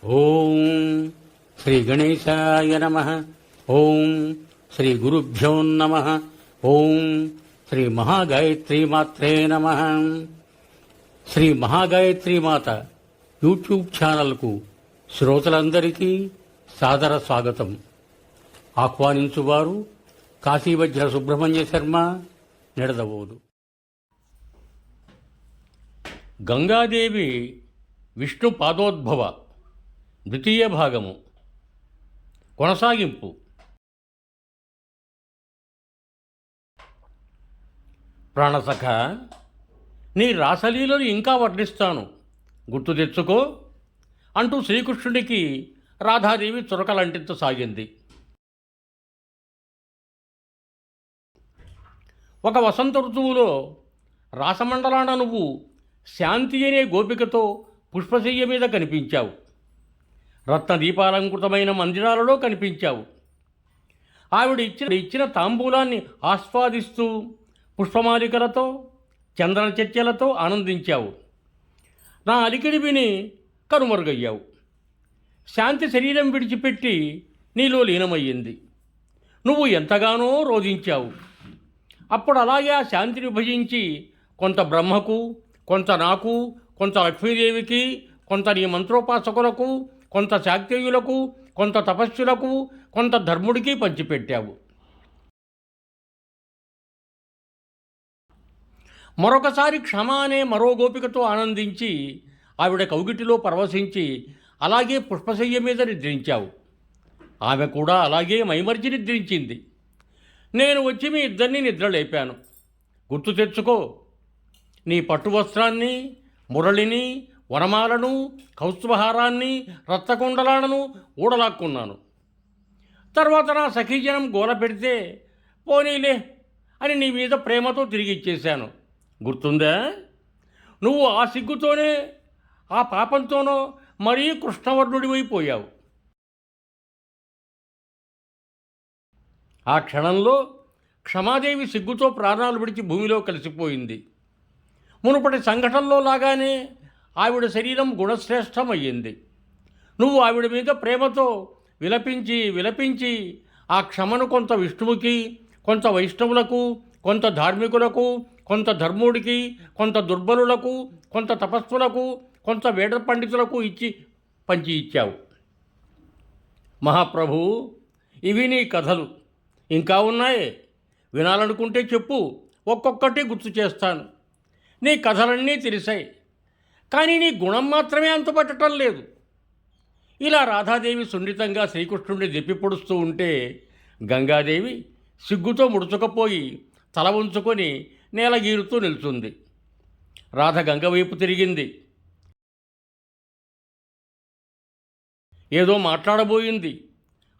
ఓం శ్రీ గణేశాయ నమః. ఓం శ్రీ గురుభ్యో నమః. ఓం శ్రీ మహాగాయత్రీమాత్రే నమః. శ్రీ మహాగాయత్రీమాత యూట్యూబ్ ఛానల్కు శ్రోతలందరికీ సాదర స్వాగతం. ఆహ్వానించువారు కాశీవజ్ర సుబ్రహ్మణ్య శర్మ, నిడదవోలు. గంగాదేవి విష్ణు పాదోద్భవ ద్వితీయ భాగము కొనసాగింపు. ప్రాణసఖ, నీ రాసలీలను ఇంకా వర్ణిస్తాను, గుర్తు తెచ్చుకో అంటూ శ్రీకృష్ణుడికి రాధాదేవి చురకలంటించసాగింది. ఒక వసంత ఋతువులో రాసమండలాన నువ్వు శాంతి అనే గోపికతో పుష్పశయ్య మీద కనిపించావు. రత్నదీపాలంకృతమైన మందిరాలలో కనిపించావు. ఆవిడ ఇచ్చిన తాంబూలాన్ని ఆస్వాదిస్తూ పుష్పమాలికలతో చంద్ర చర్చలతో ఆనందించావు. నా అలికిడి విని కనుమరుగయ్యావు. శాంతి శరీరం విడిచిపెట్టి నీలో లీనమయ్యింది. నువ్వు ఎంతగానో రోధించావు. అప్పుడు అలాగే ఆ శాంతిని విభజించి కొంత బ్రహ్మకు, కొంత నాకు, కొంత లక్ష్మీదేవికి, కొంత నీ మంత్రోపాసకులకు, కొంత శాక్తేయులకు, కొంత తపస్సులకు, కొంత ధర్ముడికి పంచిపెట్టావు. మరొకసారి క్షమ అనే మరో గోపికతో ఆనందించి ఆవిడ కౌగిటిలో పరవశించి అలాగే పుష్పశయ్య మీద నిద్రించావు. ఆమె కూడా అలాగే మైమర్చి నిద్రించింది. నేను వచ్చి మీ ఇద్దరిని నిద్రలేపాను. గుర్తు తెచ్చుకో. నీ పట్టువస్త్రాన్ని, మురళిని, వనమాలను, కౌస్తుభహారాన్ని, రత్నకుండలాలను ఊడలాక్కున్నాను. తర్వాత నా సఖీజనం గోల పెడితే పోనీలే అని నీ మీద ప్రేమతో తిరిగి ఇచ్చేశాను. గుర్తుందా? నువ్వు ఆ సిగ్గుతోనే, ఆ పాపంతోనో మరీ కృష్ణవర్ణుడివైపోయావు. ఆ క్షణంలో క్షమాదేవి సిగ్గుతో ప్రాణాలు విడిచి భూమిలో కలిసిపోయింది. మునుపటి సంఘటనలో లాగానే ఆవిడ శరీరం గుణశ్రేష్టమయ్యింది. నువ్వు ఆవిడ మీద ప్రేమతో విలపించి విలపించి ఆ క్షమను కొంత విష్ణువుకి, కొంత వైష్ణవులకు, కొంత ధార్మికులకు, కొంత ధర్ముడికి, కొంత దుర్బలులకు, కొంత తపస్సులకు, కొంత వేద పండితులకు పంచి ఇచ్చావు. మహాప్రభు, ఇవి నీ కథలు ఇంకా ఉన్నాయి. వినాలనుకుంటే చెప్పు, ఒక్కొక్కటి గుర్తు చేస్తాను. నీ కథలన్నీ తెలిసాయి, కానీ నీ గుణం మాత్రమే అంతుపట్టడం లేదు. ఇలా రాధాదేవి సున్నితంగా శ్రీకృష్ణుడిని దెప్పిపొడుస్తూ ఉంటే గంగాదేవి సిగ్గుతో ముడుచుకపోయి తల ఉంచుకొని నేలగీరుతూ నిల్చుంది. రాధ గంగ వైపు తిరిగింది. ఏదో మాట్లాడబోయింది.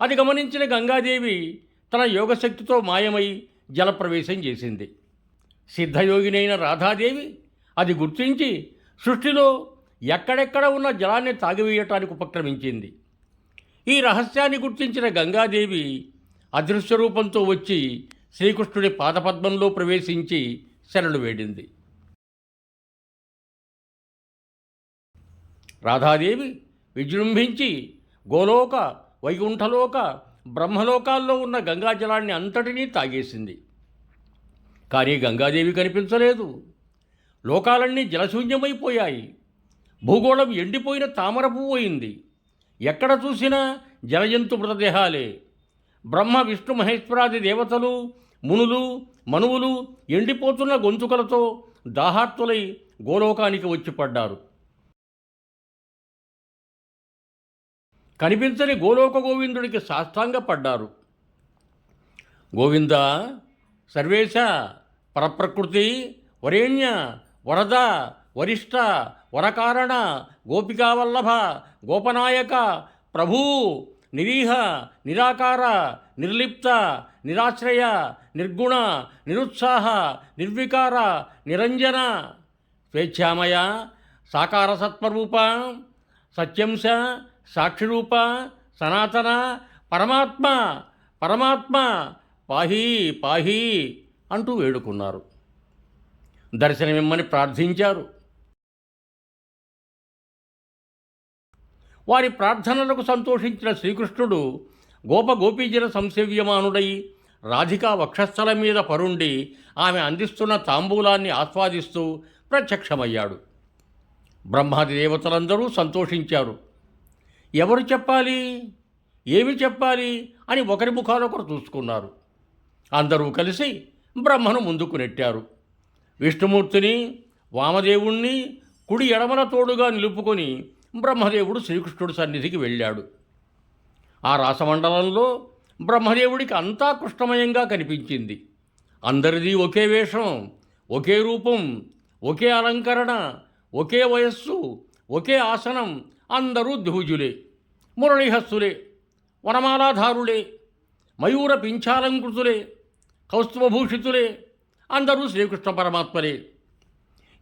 అది గమనించిన గంగాదేవి తన యోగశక్తితో మాయమై జలప్రవేశం చేసింది. సిద్ధయోగినైన రాధాదేవి అది గుర్తించి సృష్టిలో ఎక్కడెక్కడ ఉన్న జలాన్ని తాగివేయటానికి ఉపక్రమించింది. ఈ రహస్యాన్ని గుర్తించిన గంగాదేవి అదృశ్య రూపంతో వచ్చి శ్రీకృష్ణుడి పాదపద్మంలో ప్రవేశించి శరణు వేడింది. రాధాదేవి విజృంభించి గోలోక, వైకుంఠలోక, బ్రహ్మలోకాల్లో ఉన్న గంగాజలాన్ని అంతటినీ తాగేసింది. కానీ గంగాదేవి కనిపించలేదు. లోకాలన్నీ జలశూన్యమైపోయాయి. భూగోళం ఎండిపోయిన తామర పువ్వు అయింది. ఎక్కడ చూసినా జలజంతు మృతదేహాలే. బ్రహ్మ, విష్ణు, మహేశ్వరాది దేవతలు, మునులు, మనువులు ఎండిపోతున్న గొంతుకలతో దాహార్తులై గోలోకానికి వచ్చి పడ్డారు. కనిపించని గోలోక గోవిందుడికి సాష్టాంగపడ్డారు. గోవింద, సర్వేశ, పరప్రకృతి, వరేణ్య, వరద, వరిష్ట, వరకారణ, గోపికావల్లభ, గోపనాయక, ప్రభూ, నిరీహ, నిరాకార, నిర్లిప్త, నిరాశ్రయ, నిర్గుణ, నిరుత్సాహ, నిర్వికార, నిరంజన, స్వేచ్ఛామయ, సాకార సత్వరూప, సత్యంశ, సాక్షిరూప, సనాతన, పరమాత్మ, పరమాత్మ, పాహి పాహి అంటూ వేడుకున్నారు. దర్శనమిమ్మని ప్రార్థించారు. వారి ప్రార్థనలకు సంతోషించిన శ్రీకృష్ణుడు గోపగోపీజన సంసేవ్యమానుడై రాధికా వక్షస్థలం మీద పరుండి ఆమె అందిస్తున్న తాంబూలాన్ని ఆస్వాదిస్తూ ప్రత్యక్షమయ్యాడు. బ్రహ్మాది దేవతలందరూ సంతోషించారు. ఎవరు చెప్పాలి, ఏమి చెప్పాలి అని ఒకరి ముఖాలొకరు చూసుకున్నారు. అందరూ కలిసి బ్రహ్మను ముందుకు నెట్టారు. విష్ణుమూర్తిని, వామదేవుణ్ణి కుడి ఎడమల తోడుగా నిలుపుకొని బ్రహ్మదేవుడు శ్రీకృష్ణుడి సన్నిధికి వెళ్ళాడు. ఆ రాసమండలంలో బ్రహ్మదేవుడికి అంతా కృష్ణమయంగా కనిపించింది. అందరిది ఒకే వేషం, ఒకే రూపం, ఒకే అలంకరణ, ఒకే వయస్సు, ఒకే ఆసనం. అందరూ ద్విజులే, మురళీహస్తులే, వనమాలాధారులే, మయూర పింఛాలంకృతులే, కౌస్తుభభూషితులే. అందరూ శ్రీకృష్ణ పరమాత్మలే.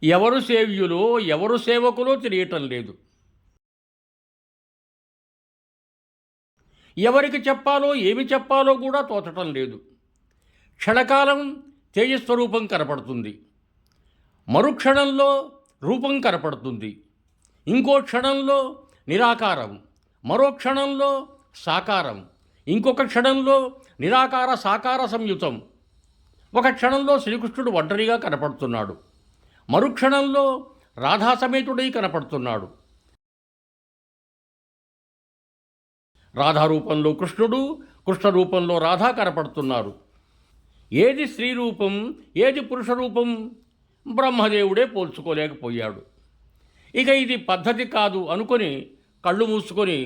ఎవరు సేవ్యులో ఎవరు సేవకులో తెలియటం లేదు. ఎవరికి చెప్పాలో ఏమి చెప్పాలో కూడా తోచటం లేదు. క్షణకాలం తేజస్వరూపం కనపడుతుంది, మరుక్షణంలో రూపం కనపడుతుంది, ఇంకో క్షణంలో నిరాకారం, మరో క్షణంలో సాకారం, ఇంకొక క్షణంలో నిరాకార సాకార సంయుతం. ఒక క్షణంలో శ్రీకృష్ణుడు ఒంటరిగా కనపడుతున్నాడు, మరుక్షణంలో రాధాసమేతుడై కనపడుతున్నాడు. రాధారూపంలో కృష్ణుడు, కృష్ణ రూపంలో రాధా కనపడుతున్నారు. ఏది స్త్రీ రూపం, ఏది పురుష రూపం బ్రహ్మదేవుడే పోల్చుకోలేకపోయాడు. ఇక ఇది పద్ధతి కాదు అనుకొని కళ్ళు మూసుకొని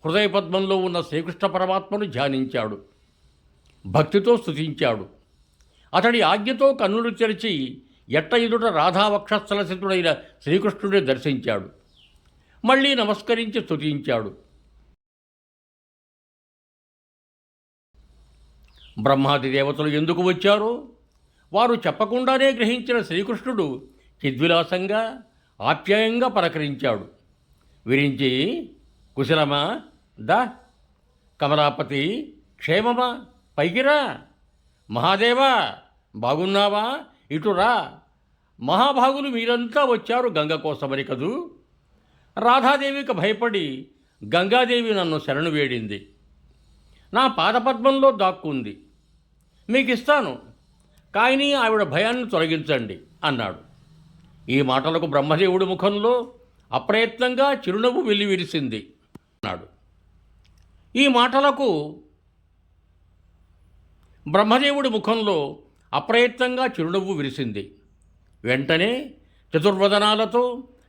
హృదయ పద్మంలో ఉన్న శ్రీకృష్ణ పరమాత్మను ధ్యానించాడు, భక్తితో స్తుతించాడు. అతడి ఆజ్ఞతో కన్నులు తెరిచి ఎట్ట ఎదుట రాధావక్షస్థలసితుడైన శ్రీకృష్ణుడిని దర్శించాడు. మళ్ళీ నమస్కరించి స్తుతించాడు. బ్రహ్మాది దేవతలు ఎందుకు వచ్చారో వారు చెప్పకుండానే గ్రహించిన శ్రీకృష్ణుడు చిద్విలాసంగా ఆప్యాయంగా పలకరించాడు. విరించి, కుశలమా, దా, కమలాపతి క్షేమమా, పైకిరా, మహాదేవా బాగున్నావా, ఇటురా, మహాభాగులు మీరంతా వచ్చారు గంగ కోసమని కదూ. రాధాదేవికి భయపడి గంగాదేవి నన్ను శరణు వేడింది, నా పాదపద్మంలో దాక్కుంది, మీకు ఇస్తాను, కానీ ఆవిడ భయాన్ని తొలగించండి అన్నాడు. ఈ మాటలకు బ్రహ్మదేవుడి ముఖంలో అప్రయత్నంగా చిరునవ్వు వెల్లివిరిసింది అన్నాడు. ఈ మాటలకు బ్రహ్మదేవుడి ముఖంలో అప్రయత్నంగా చిరునవ్వు విరిసింది. వెంటనే చతుర్వదనాలతో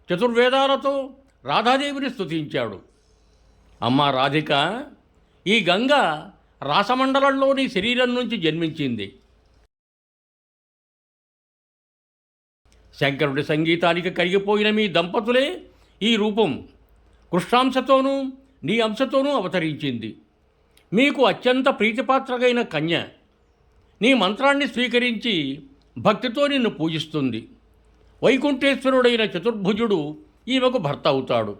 చతుర్వేదాలతో రాధాదేవిని స్తుతించాడు. అమ్మా రాధిక, ఈ గంగ రాసమండలంలోని శరీరం నుంచి జన్మించింది. శంకరుడి సంగీతానికి కరిగిపోయిన మీ దంపతులే ఈ రూపం కృష్ణాంశతోనూ నీ అంశతోనూ అవతరించింది. మీకు అత్యంత ప్రీతిపాత్రగైన కన్య నీ మంత్రాన్ని స్వీకరించి భక్తితో నిన్ను పూజిస్తుంది. వైకుంఠేశ్వరుడైన చతుర్భుజుడు ఈమెకు భర్త అవుతాడు.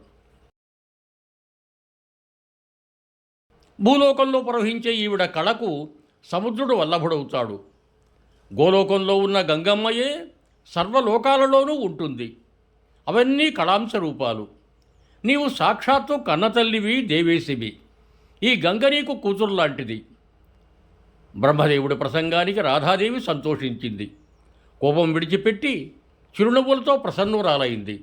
భూలోకంలో ప్రవహించే ఈవిడ కళకు సముద్రుడు వల్లభుడవుతాడు. గోలోకంలో ఉన్న గంగమ్మయే సర్వలోకాలలోనూ ఉంటుంది. అవన్నీ కళాంశ రూపాలు. నీవు సాక్షాత్తు కన్నతల్లివి, దేవేశివి. ఈ గంగ నీకు కూతురులాంటిది. బ్రహ్మదేవుడి ప్రసంగానికి రాధాదేవి సంతోషించింది. కోపం విడిచిపెట్టి చిరునవ్వులతో ప్రసన్నురాలైంది.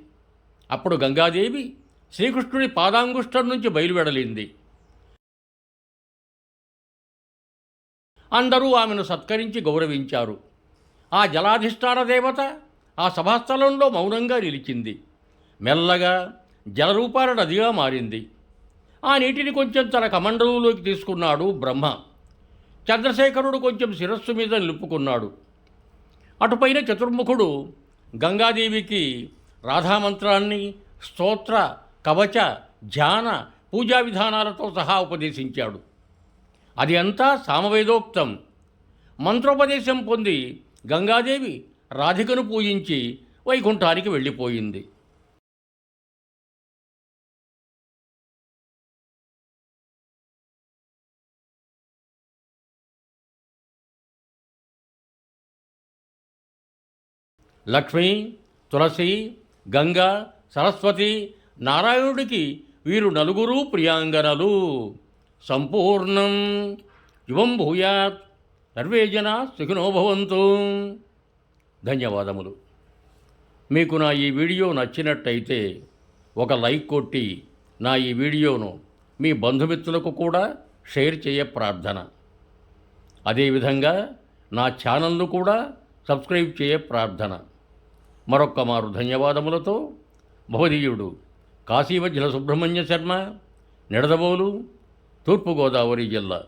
అప్పుడు గంగాదేవి శ్రీకృష్ణుడి పాదాంగుష్టం నుంచి బయలువెడలింది. అందరూ ఆమెను సత్కరించి గౌరవించారు. ఆ జలాధిష్టాన దేవత ఆ సభాస్థలంలో మౌనంగా నిలిచింది. మెల్లగా జలరూపాల నదిగా మారింది. ఆ నీటిని కొంచెం తన కమండలంలోకి తీసుకున్నాడు బ్రహ్మ. చంద్రశేఖరుడు కొంచెం శిరస్సు మీద నిలుపుకున్నాడు. అటుపైన చతుర్ముఖుడు గంగాదేవికి రాధామంత్రాన్ని స్తోత్ర, కవచ, ధ్యాన, పూజా విధానాలతో సహా ఉపదేశించాడు. అది అంతా సామవేదోక్తం. మంత్రోపదేశం పొంది గంగాదేవి రాధికను పూజించి వైకుంఠానికి వెళ్ళిపోయింది. లక్ష్మి, తులసి, గంగా, సరస్వతి, నారాయణుడికి వీరు నలుగురు ప్రియాంగనలు. సంపూర్ణం. యువం భూయాత్. సర్వే జనా సుఖినో భవంతు. ధన్యవాదములు. మీకు నా ఈ వీడియో నచ్చినట్టయితే ఒక లైక్ కొట్టి నా ఈ వీడియోను మీ బంధుమిత్రులకు కూడా షేర్ చేయ ప్రార్థన. అదేవిధంగా నా ఛానల్ను కూడా సబ్స్క్రైబ్ చేయ ప్రార్థన. మరొక్క మారు ధన్యవాదములతో భవదీయుడు కాశీవజ్జల సుబ్రహ్మణ్య శర్మ, నిడదవోలు, తూర్పుగోదావరి జిల్లా.